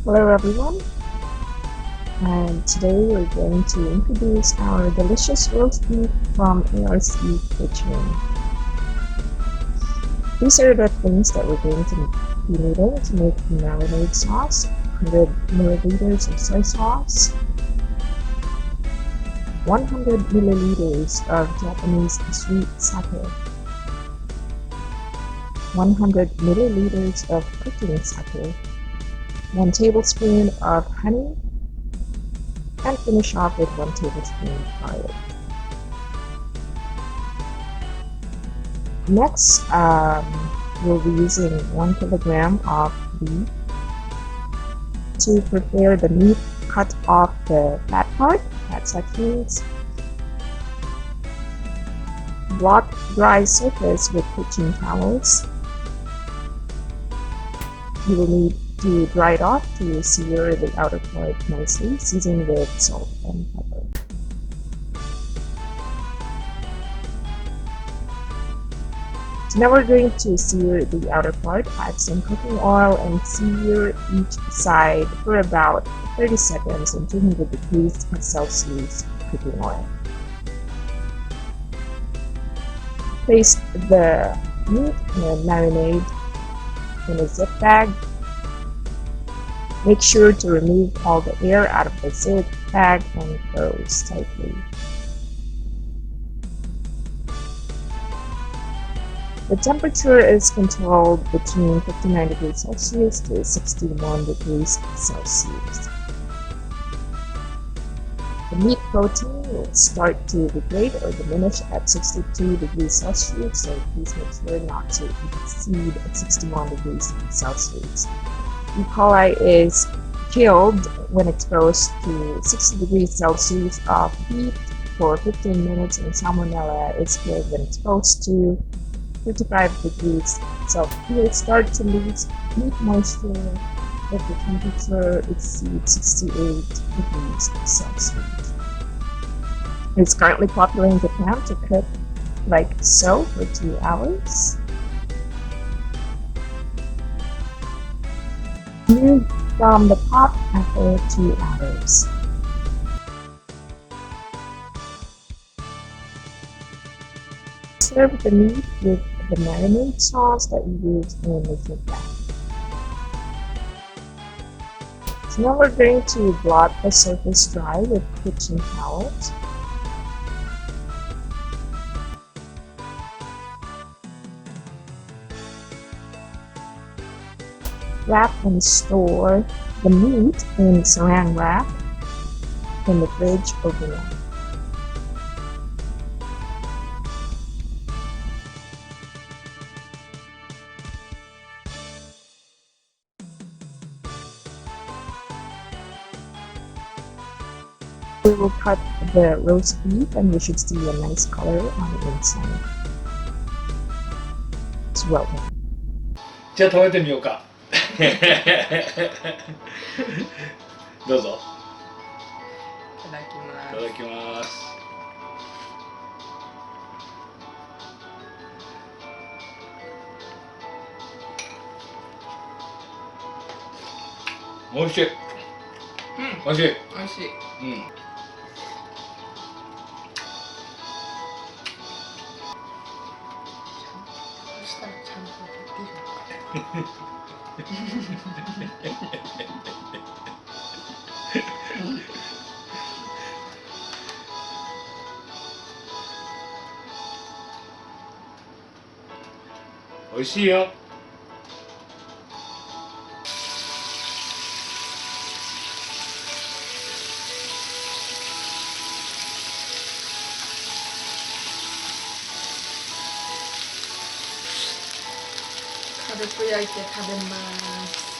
Hello everyone, and today we're going to introduce our delicious roast beef from ARC Kitchen. These are the things that we're going to be needing to make the marinade sauce: 100 milliliters of soy sauce, 100 milliliters of Japanese sweet sake, 100 milliliters of cooking sake, 1 tablespoon of honey, and finish off with 1 tablespoon of garlic. Next, we'll be using 1 kilogram of beef. To prepare the meat, cut off the fat part, fat sections. Blot dry surface with kitchen towels. You will need to dry it off to sear the outer part nicely, season with salt and pepper. So now we're going to sear the outer part, add some cooking oil and sear each side for about 30 seconds in 200 degrees Celsius cooking oil. Place the meat and marinade in a zip bag. Make sure to remove all the air out of the zip bag and close tightly. The temperature is controlled between 59 degrees Celsius to 61 degrees Celsius. The meat protein will start to degrade or diminish at 62 degrees Celsius, so please make sure not to exceed 61 degrees Celsius. E. coli is killed when exposed to 60 degrees Celsius of heat for 15 minutes, and Salmonella is killed when exposed to 55 degrees Celsius. You will start to lose meat moisture if the temperature exceeds 68 degrees Celsius. It's currently popular in Japan to cook like so for 2 hours. Remove from the pot after 2 hours. Serve the meat with the marinade sauce that you used in the zip bag. So now we're going to blot the surface dry with kitchen towels. Wrap and store the meat in saran wrap in the fridge overnight. We will cut the roast beef and you should see a nice color on the inside. It's well done. じゃあ食べてみようかどうぞいただきいます。ただきますおいしい、おいしい、美味しい。そしたらちゃんと出るのか。おいしいよ。軽く焼いて食べます。